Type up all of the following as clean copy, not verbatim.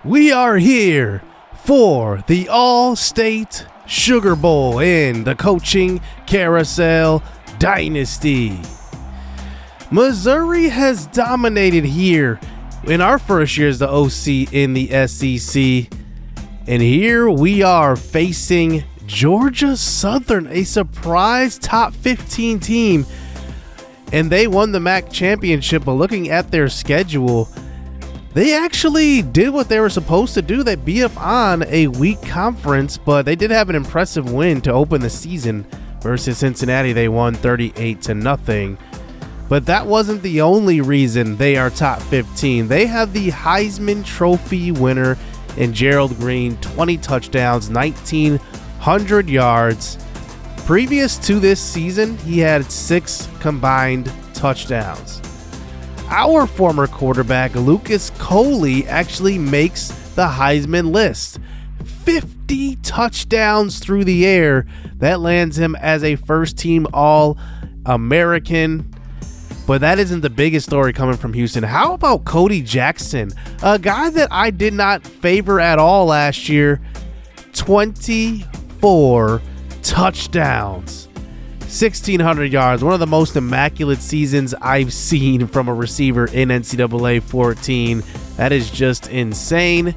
We are here for the All-State Sugar Bowl in the Coaching Carousel Dynasty. Missouri has dominated here in our first year as the OC in the SEC. And here we are facing Georgia Southern, a surprise top 15 team. And they won the MAC championship, but looking at their schedule, they actually did what they were supposed to do. They beat up on a weak conference, but they did have an impressive win to open the season versus Cincinnati. They won 38-0. But that wasn't the only reason they are top 15. They have the Heisman Trophy winner in Gerald Green, 20 touchdowns, 1,900 yards. Previous to this season, he had 6 combined touchdowns. Our former quarterback, Lucas Coley, actually makes the Heisman list. 50 touchdowns through the air. That lands him as a first-team All-American. But that isn't the biggest story coming from Houston. How about Cody Jackson, a guy that I did not favor at all last year? 24 touchdowns. 1,600 yards, one of the most immaculate seasons I've seen from a receiver in NCAA 14. That is just insane.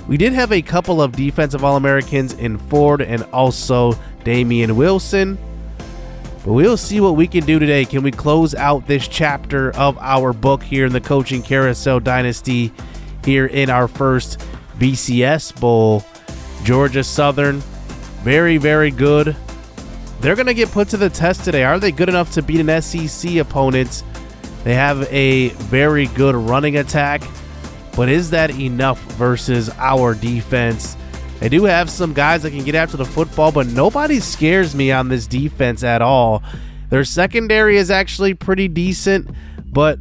We did have a couple of defensive All-Americans in Ford and also Damian Wilson. But we'll see what we can do today. Can we close out this chapter of our book here in the Coaching Carousel Dynasty here in our first BCS Bowl? Georgia Southern, very, very good. They're going to get put to the test today. Are they good enough to beat an SEC opponent? They have a very good running attack, but is that enough versus our defense? They do have some guys that can get after the football, but nobody scares me on this defense at all. Their secondary is actually pretty decent, but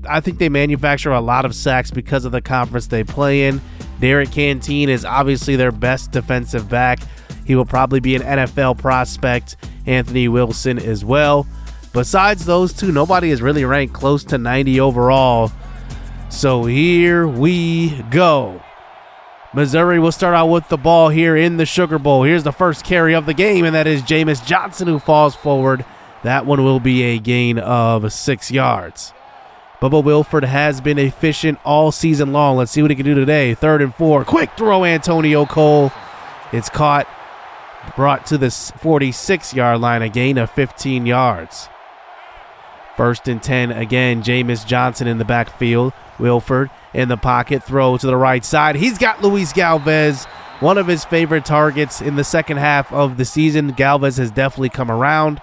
I think they manufacture a lot of sacks because of the conference they play in. Derek Canteen is obviously their best defensive back. He will probably be an NFL prospect. Anthony Wilson as well. Besides those two, nobody is really ranked close to 90 overall. So here we go. Missouri will start out with the ball here in the Sugar Bowl. Here's the first carry of the game, and that is Jameis Johnson who falls forward. That one will be a gain of 6 yards. Bubba Wilford has been efficient all season long. Let's see what he can do today. 3rd and 4. Quick throw, Antonio Cole. It's caught. Brought to the 46-yard line, a gain of 15 yards. 1st and 10 again. Jameis Johnson in the backfield. Wilford in the pocket. Throw to the right side. He's got Luis Galvez, one of his favorite targets in the second half of the season. Galvez has definitely come around.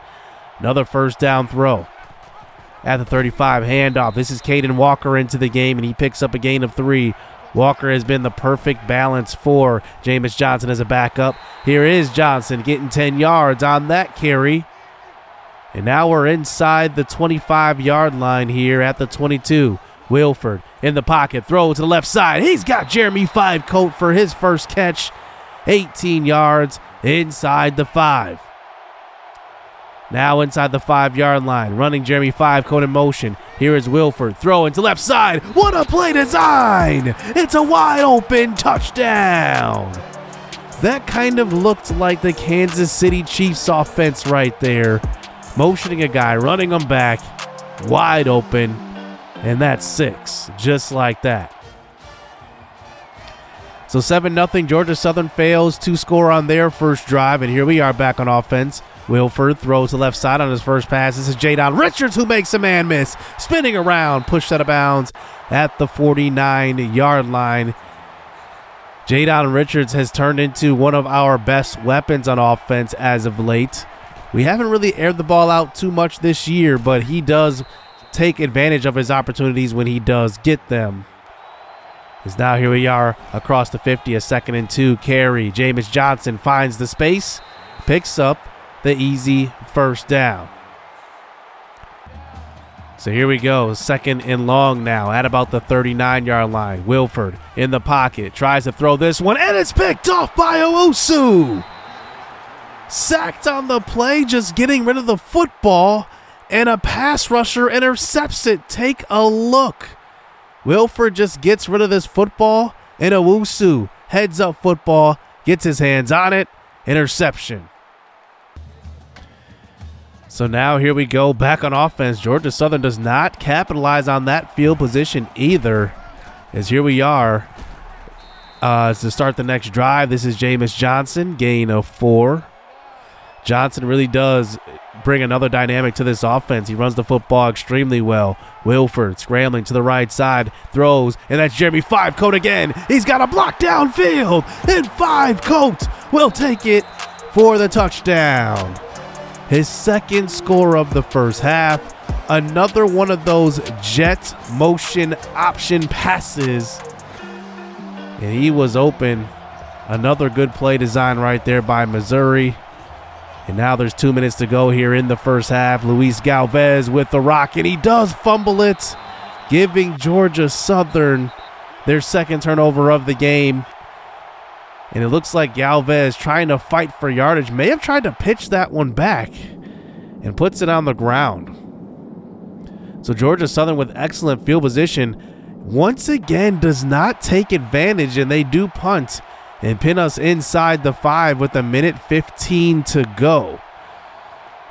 Another first down throw. At the 35, handoff. This is Caden Walker into the game, and he picks up a gain of 3. Walker has been the perfect balance for Jameis Johnson as a backup. Here is Johnson getting 10 yards on that carry. And now we're inside the 25-yard line here at the 22. Wilford in the pocket, throw to the left side. He's got Jeremy Five Coat for his first catch. 18 yards inside the 5. Now inside the 5-yard line, running Jeremy Five Coat in motion. Here is Wilford throwing to left side. What a play design! It's a wide open touchdown. That kind of looked like the Kansas City Chiefs offense right there. Motioning a guy, running him back, wide open, and that's 6, just like that. So 7-0, Georgia Southern fails to score on their first drive, and here we are back on offense. Wilford throws to left side on his first pass. This is Jadon Richards who makes a man miss. Spinning around, pushed out of bounds at the 49-yard line. Jadon Richards has turned into one of our best weapons on offense as of late. We haven't really aired the ball out too much this year, but he does take advantage of his opportunities when he does get them. As now here we are across the 50, a 2nd and 2 carry. Jameis Johnson finds the space, picks up the easy first down. So here we go, 2nd and long now at about the 39-yard line. Wilford in the pocket, tries to throw this one, and it's picked off by Owusu. Sacked on the play, just getting rid of the football, and a pass rusher intercepts it. Take a look. Wilford just gets rid of this football and Owusu heads up football, gets his hands on it, interception. So now here we go back on offense. Georgia Southern does not capitalize on that field position either, as here we are to start the next drive. This is Jameis Johnson, gain of 4. Johnson really does bring another dynamic to this offense. He runs the football extremely well. Wilford scrambling to the right side, throws, and that's Jeremy Five Coat again. He's got a block downfield, and Five Coat will take it for the touchdown. His second score of the first half. Another one of those jet motion option passes, and he was open. Another good play design right there by Missouri. And now there's 2 minutes to go here in the first half. Luis Galvez with the rock, and he does fumble it, giving Georgia Southern their second turnover of the game. And it looks like Galvez, trying to fight for yardage, may have tried to pitch that one back and puts it on the ground. So Georgia Southern, with excellent field position, once again does not take advantage, and they do punt and pin us inside the 5 with 1:15 to go.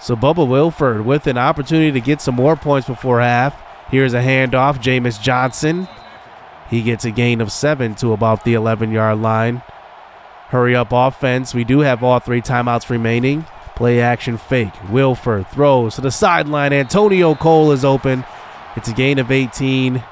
So Bubba Wilford with an opportunity to get some more points before half. Here's a handoff, Jameis Johnson. He gets a gain of 7 to about the 11-yard line. Hurry up offense. We do have all 3 timeouts remaining. Play action fake. Wilford throws to the sideline. Antonio Cole is open. It's a gain of 18.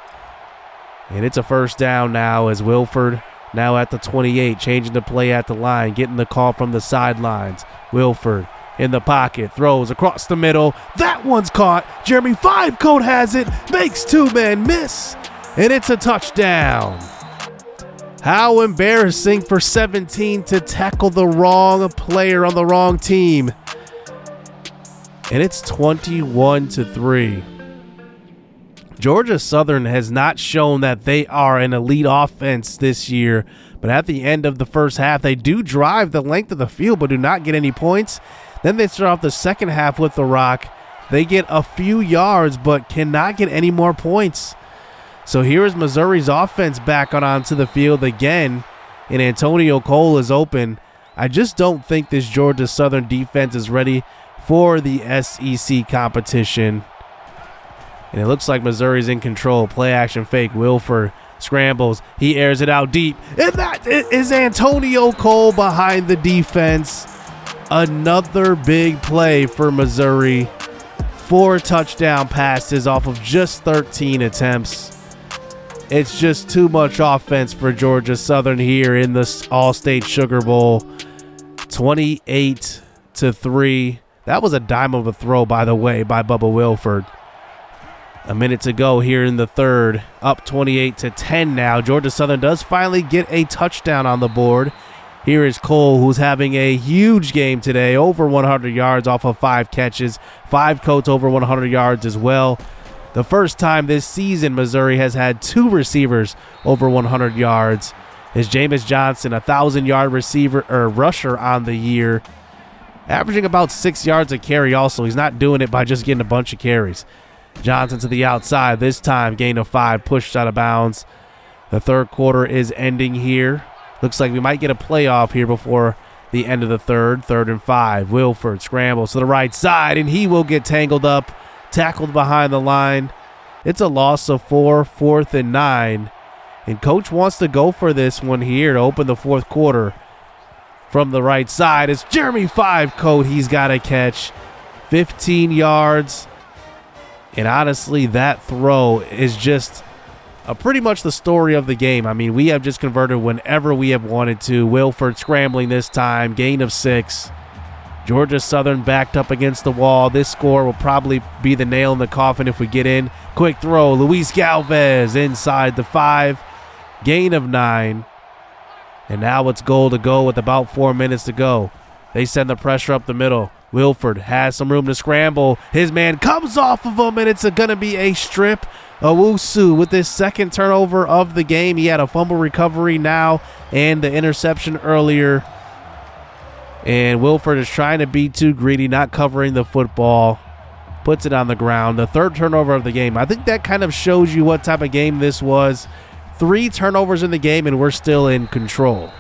And it's a first down now, as Wilford now at the 28, changing the play at the line, getting the call from the sidelines. Wilford in the pocket, throws across the middle. That one's caught. Jeremy Five Coat has it, makes 2 men miss, and it's a touchdown. How embarrassing for 17 to tackle the wrong player on the wrong team. And it's 21-3. Georgia Southern has not shown that they are an elite offense this year, but at the end of the first half, they do drive the length of the field but do not get any points. Then they start off the second half with the rock. They get a few yards but cannot get any more points. So here is Missouri's offense back onto the field again, and Antonio Cole is open. I just don't think this Georgia Southern defense is ready for the SEC competition. And it looks like Missouri's in control. Play action fake. Wilford scrambles. He airs it out deep. And that is Antonio Cole behind the defense. Another big play for Missouri. 4 touchdown passes off of just 13 attempts. It's just too much offense for Georgia Southern here in the All-State Sugar Bowl. 28-3. That was a dime of a throw, by the way, by Bubba Wilford. A minute to go here in the third. Up 28-10 now. Georgia Southern does finally get a touchdown on the board. Here is Cole, who's having a huge game today. Over 100 yards off of 5 catches. 5 Coats over 100 yards as well. The first time this season Missouri has had 2 receivers over 100 yards. Is Jameis Johnson, 1,000-yard receiver or rusher on the year, averaging about 6 yards a carry also. He's not doing it by just getting a bunch of carries. Johnson to the outside, this time gain of 5, pushed out of bounds. The third quarter is ending here. Looks like we might get a playoff here before the end of the third. 3rd and 5. Wilford scrambles to the right side, and he will get tangled up, tackled behind the line. It's a loss of 4, 4th and 9. And Coach wants to go for this one here to open the fourth quarter. From the right side, it's Jeremy Five Coat. He's got a catch. 15 yards. And honestly, that throw is just pretty much the story of the game. I mean, we have just converted whenever we have wanted to. Wilford scrambling this time, gain of 6. Georgia Southern backed up against the wall. This score will probably be the nail in the coffin if we get in. Quick throw, Luis Galvez inside the 5, gain of 9. And now it's goal to go with about 4 minutes to go. They send the pressure up the middle. Wilford has some room to scramble. His man comes off of him, and it's going to be a strip. Owusu with his second turnover of the game. He had a fumble recovery now and the interception earlier. And Wilford is trying to be too greedy, not covering the football. Puts it on the ground. The third turnover of the game. I think that kind of shows you what type of game this was. 3 turnovers in the game, and we're still in control.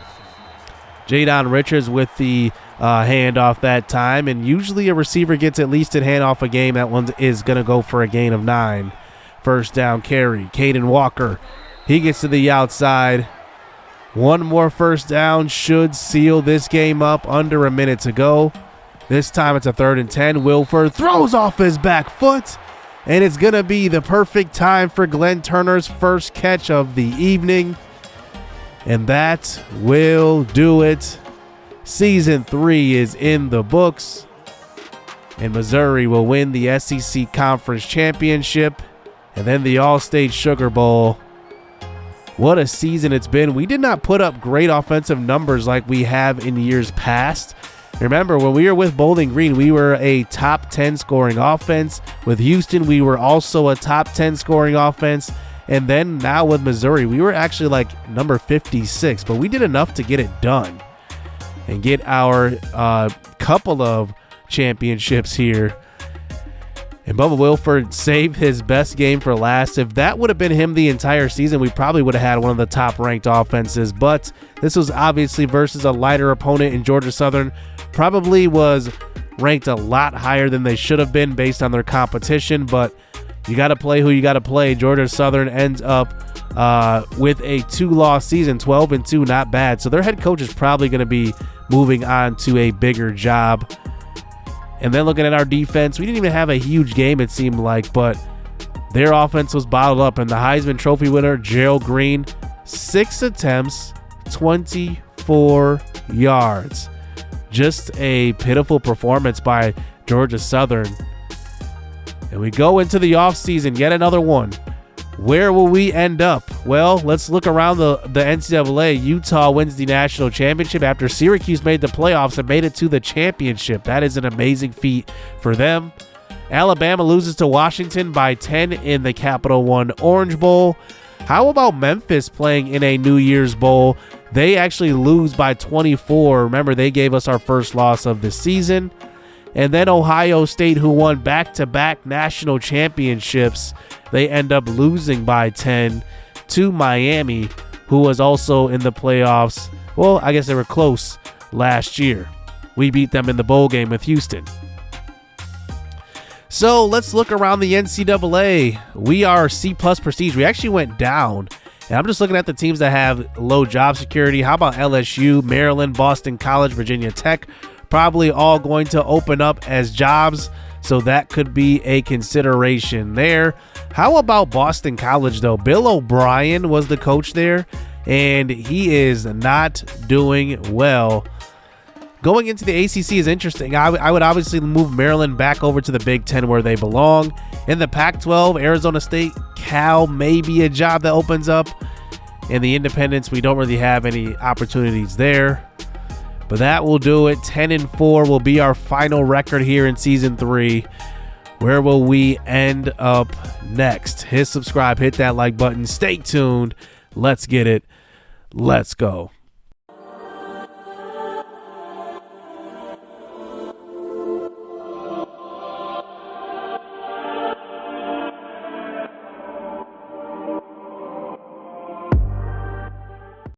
Jadon Richards with the handoff that time, and usually a receiver gets at least a handoff a game. That one is going to go for a gain of 9. First down carry. Caden Walker, he gets to the outside. One more first down should seal this game up. Under a minute to go. This time it's a 3rd and 10. Wilford throws off his back foot, and it's going to be the perfect time for Glenn Turner's first catch of the evening. And that will do it. Season 3 is in the books, and Missouri will win the SEC Conference Championship and then the All-State Sugar Bowl. What a season it's been. We did not put up great offensive numbers like we have in years past. Remember, when we were with Bowling Green, we were a top 10 scoring offense. With Houston, we were also a top 10 scoring offense. And then now with Missouri, we were actually like number 56, but we did enough to get it done and get our couple of championships here. And Bubba Wilford saved his best game for last. If that would have been him the entire season, we probably would have had one of the top-ranked offenses. But this was obviously versus a lighter opponent in Georgia Southern. Probably was ranked a lot higher than they should have been based on their competition, but you got to play who you got to play. Georgia Southern ends up with a 2-loss season, 12-2, not bad. So their head coach is probably going to be moving on to a bigger job. And then looking at our defense, we didn't even have a huge game, it seemed like, but their offense was bottled up. And the Heisman Trophy winner, Gerald Green, 6 attempts, 24 yards. Just a pitiful performance by Georgia Southern. And we go into the offseason, yet another one. Where will we end up? Well, let's look around the NCAA. Utah wins the national championship after Syracuse made the playoffs and made it to the championship. That is an amazing feat for them. Alabama loses to Washington by 10 in the Capital One Orange Bowl. How about Memphis playing in a New Year's Bowl? They actually lose by 24. Remember, they gave us our first loss of the season. And then Ohio State, who won back-to-back national championships, they end up losing by 10 to Miami, who was also in the playoffs. Well, I guess they were close last year. We beat them in the bowl game with Houston. So let's look around the NCAA. We are C+ prestige. We actually went down. And I'm just looking at the teams that have low job security. How about LSU, Maryland, Boston College, Virginia Tech? Probably all going to open up as jobs, so that could be a consideration there. How about Boston College, though? Bill O'Brien was the coach there, and he is not doing well. Going into the ACC is interesting. I would obviously move Maryland back over to the Big Ten where they belong. In the Pac-12, Arizona State, Cal may be a job that opens up. In the Independents, we don't really have any opportunities there. But that will do it. 10-4 will be our final record here in Season 3. Where will we end up next? Hit subscribe, hit that like button. Stay tuned. Let's get it. Let's go.